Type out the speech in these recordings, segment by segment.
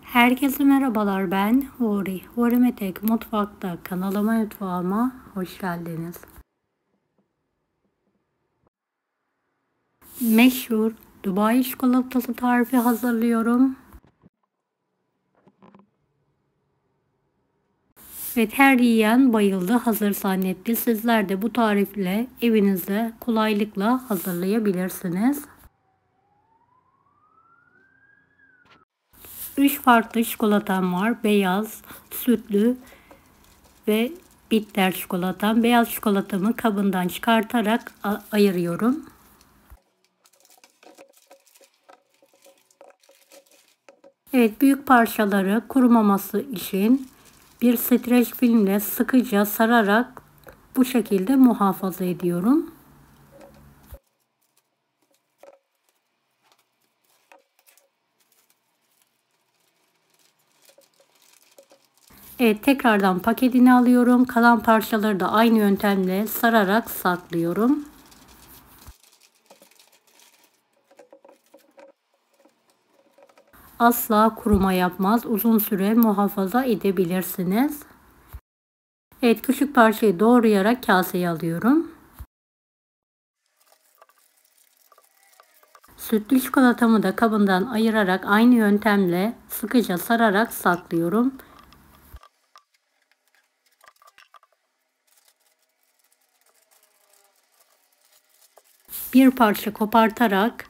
Herkese merhabalar, ben Huri. Huri Metek Mutfak'ta mutfağıma hoş geldiniz. Meşhur Dubai çikolatası tarifi hazırlıyorum. Ve her yiyen bayıldı, hazır zannetti. Sizler de bu tarifle evinizde kolaylıkla hazırlayabilirsiniz. 3 farklı çikolatam var. Beyaz, sütlü ve bitter çikolatam. Beyaz çikolatamı kabından çıkartarak ayırıyorum. Evet, büyük parçaları kurumaması için bir streç filmle sıkıca sararak bu şekilde muhafaza ediyorum. Evet, tekrardan paketini alıyorum. Kalan parçaları da aynı yöntemle sararak saklıyorum. Asla kuruma yapmaz. Uzun süre muhafaza edebilirsiniz. Evet, küçük parçayı doğrayarak kaseye alıyorum. Sütlü çikolatamı da kabından ayırarak aynı yöntemle sıkıca sararak saklıyorum. Bir parça kopartarak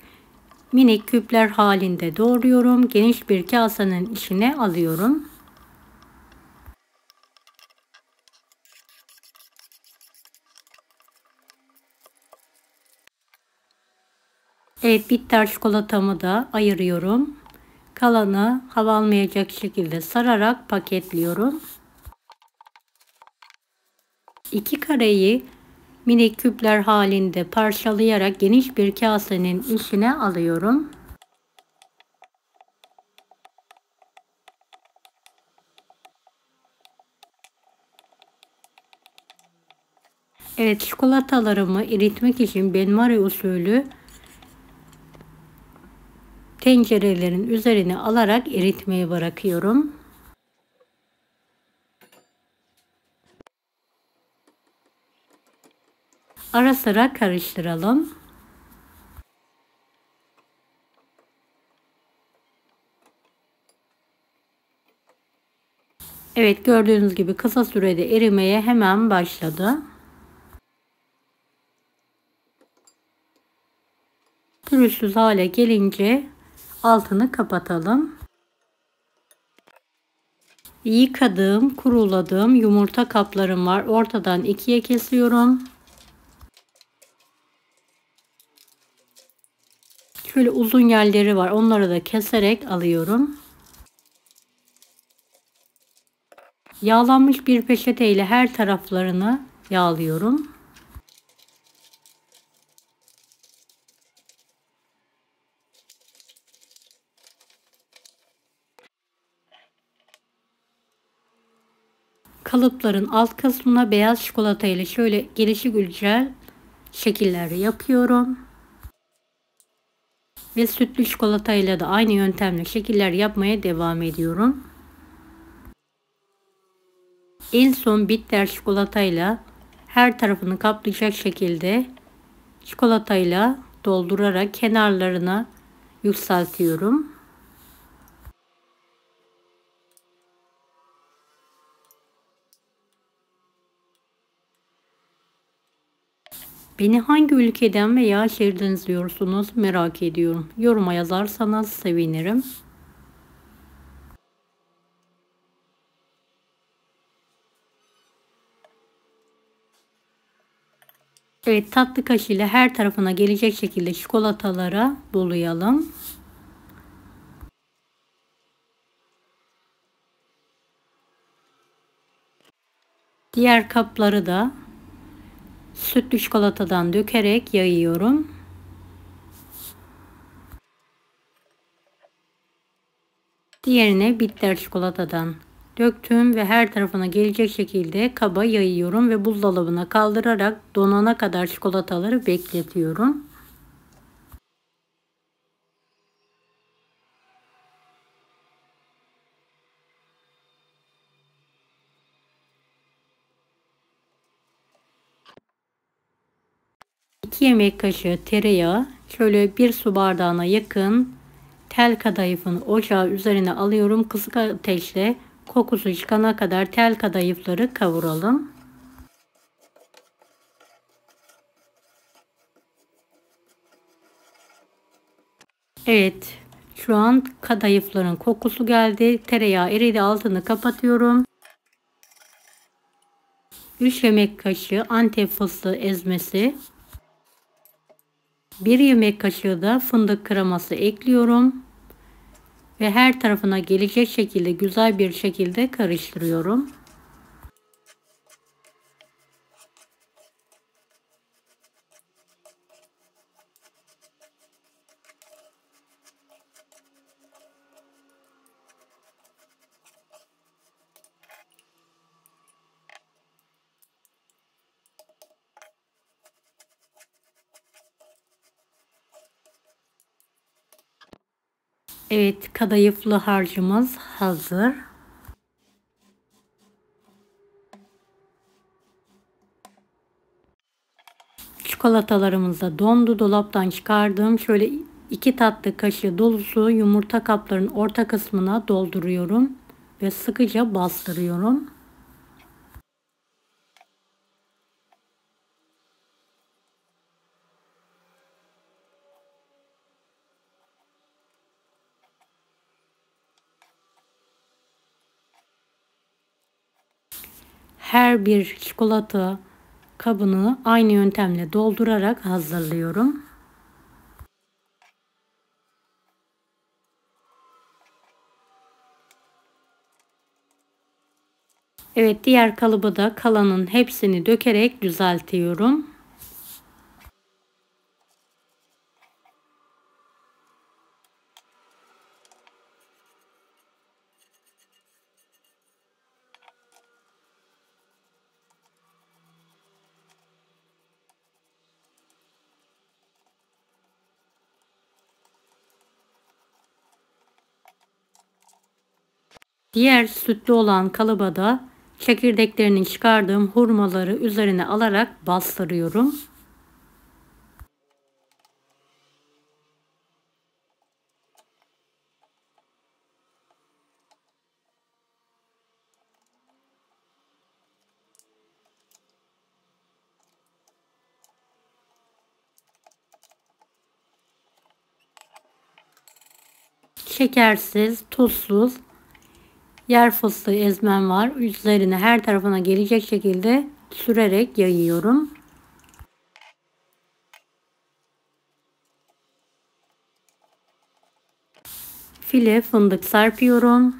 minik küpler halinde doğruyorum. Geniş bir kasenin içine alıyorum. Evet, bitter çikolatamı da ayırıyorum. Kalanı hava almayacak şekilde sararak paketliyorum. 2 kareyi minik küpler halinde parçalayarak geniş bir kasenin içine alıyorum. Evet, çikolatalarımı eritmek için benmari usulü tencerelerin üzerine alarak eritmeye bırakıyorum. Ara sıra karıştıralım. Evet, gördüğünüz gibi kısa sürede erimeye hemen başladı. Pürüzsüz hale gelince altını kapatalım. Yıkadığım, kuruladığım yumurta kaplarım var. Ortadan ikiye kesiyorum. Şöyle uzun yerleri var. Onları da keserek alıyorum. Yağlanmış bir peçete ile her taraflarını yağlıyorum. Kalıpların alt kısmına beyaz çikolata ile şöyle gelişigüzel şekiller yapıyorum. Ve sütlü çikolata ile de aynı yöntemle şekiller yapmaya devam ediyorum. En son bitter çikolatayla her tarafını kaplayacak şekilde çikolatayla doldurarak kenarlarına yükseltiyorum. Beni hangi ülkeden veya şehirden izliyorsunuz merak ediyorum. Yoruma yazarsanız sevinirim. Evet, tatlı kaşığıyla her tarafına gelecek şekilde çikolatalara dolayalım. Diğer kapları da sütlü çikolatadan dökerek yayıyorum. Diğerine bitter çikolatadan döktüm ve her tarafına gelecek şekilde kaba yayıyorum ve buzdolabına kaldırarak donana kadar çikolataları bekletiyorum. 2 yemek kaşığı tereyağı, şöyle 1 su bardağına yakın tel kadayıfın ocağı üzerine alıyorum. Kısık ateşte kokusu çıkana kadar tel kadayıfları kavuralım. Evet, şu an kadayıfların kokusu geldi. Tereyağı eridi, altını kapatıyorum. 3 yemek kaşığı Antep fıstığı ezmesi, 1 yemek kaşığı da fındık kreması ekliyorum ve her tarafına gelecek şekilde güzel bir şekilde karıştırıyorum. Evet, kadayıflı harcımız hazır. Çikolatalarımız da dondu. Dolaptan çıkardım. Şöyle 2 tatlı kaşığı dolusu yumurta kaplarının orta kısmına dolduruyorum ve sıkıca bastırıyorum. Her bir çikolata kabını aynı yöntemle doldurarak hazırlıyorum. Evet, diğer kalıbı da kalanın hepsini dökerek düzeltiyorum. Diğer sütlü olan kalıba da çekirdeklerini çıkardığım hurmaları üzerine alarak bastırıyorum. Şekersiz, tuzsuz yer fıstığı ezmem var. Üzerine her tarafına gelecek şekilde sürerek yayıyorum. File fındık serpiyorum.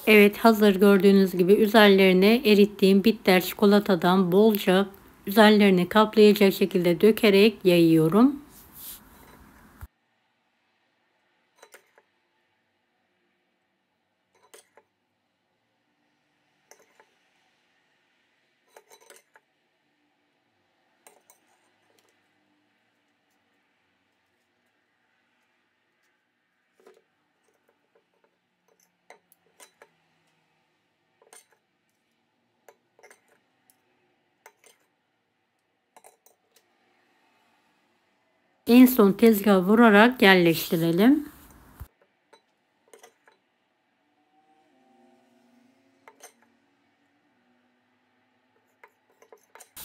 Evet, hazır gördüğünüz gibi üzerlerine erittiğim bitter çikolatadan bolca üzerlerini kaplayacak şekilde dökerek yayıyorum. En son tezgaha vurarak yerleştirelim.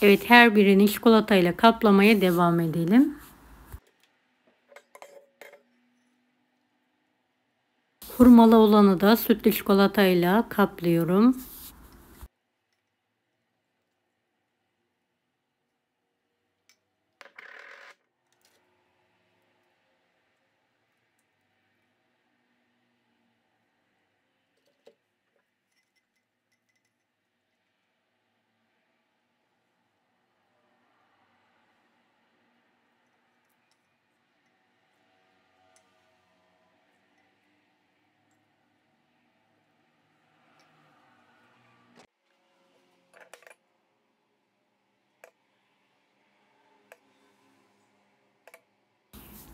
Evet, her birini çikolatayla kaplamaya devam edelim. Hurmalı olanı da sütlü çikolatayla kaplıyorum.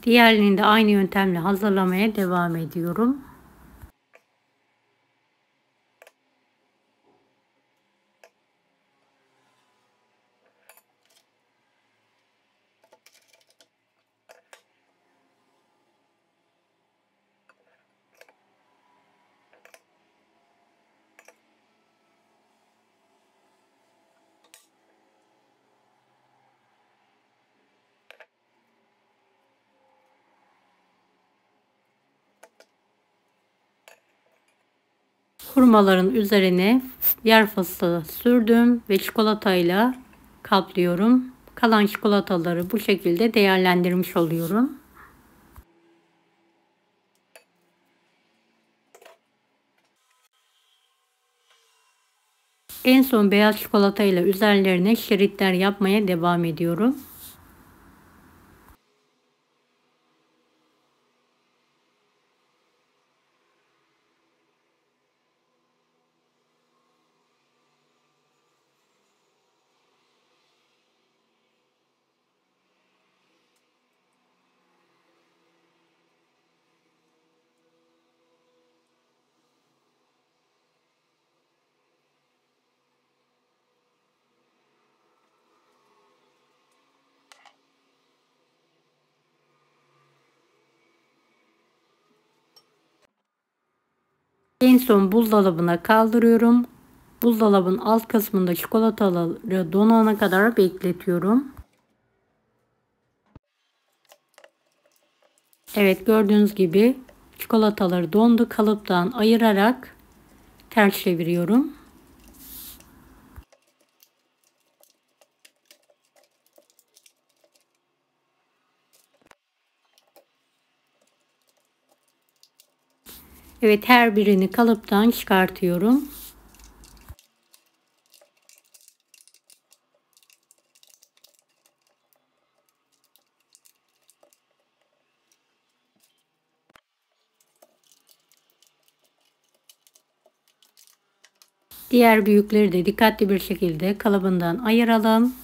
Diğerlerini de aynı yöntemle hazırlamaya devam ediyorum. Hurmaların üzerine yer fıstığı sürdüm ve çikolatayla kaplıyorum. Kalan çikolataları bu şekilde değerlendirmiş oluyorum. En son beyaz çikolatayla üzerlerine şeritler yapmaya devam ediyorum. En son buzdolabına kaldırıyorum. Buzdolabın alt kısmında çikolataları donana kadar bekletiyorum. Evet, gördüğünüz gibi çikolataları dondu. Kalıptan ayırarak ters çeviriyorum. Evet, her birini kalıptan çıkartıyorum. Diğer büyükleri de dikkatli bir şekilde kalıbından ayıralım.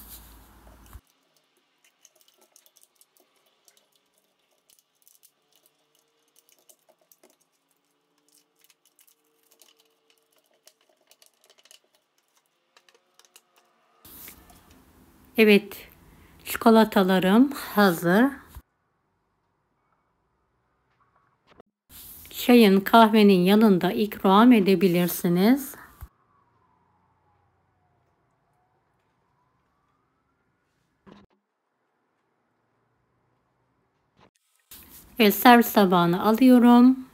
Evet, çikolatalarım hazır. Çayın, kahvenin yanında ikram edebilirsiniz. Evet, servis tabağına alıyorum.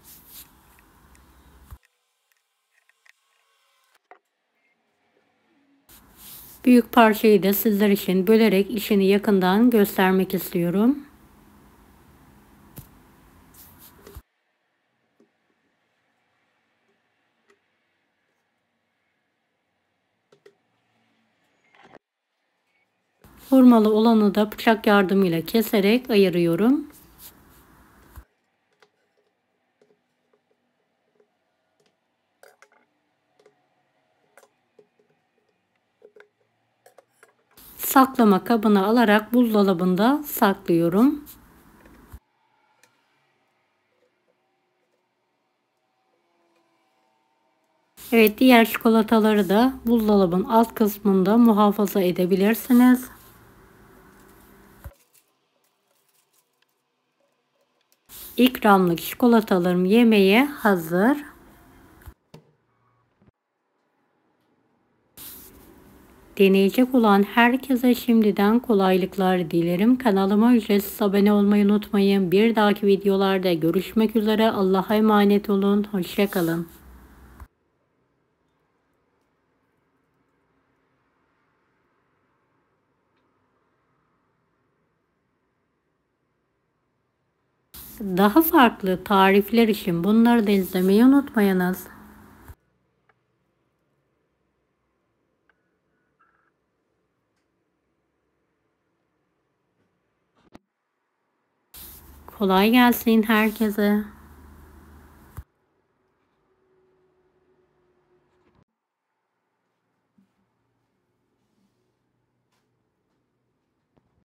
Büyük parçayı da sizler için bölerek işini yakından göstermek istiyorum. Hurmalı olanı da bıçak yardımıyla keserek ayırıyorum. Saklama kabına alarak buzdolabında saklıyorum. Evet, diğer çikolataları da buzdolabın alt kısmında muhafaza edebilirsiniz. İkramlık çikolatalarım yemeğe hazır. Deneyecek olan herkese şimdiden kolaylıklar dilerim. Kanalıma ücretsiz abone olmayı unutmayın. Bir dahaki videolarda görüşmek üzere. Allah'a emanet olun. Hoşça kalın. Daha farklı tarifler için bunları da izlemeyi unutmayınız. Kolay gelsin herkese.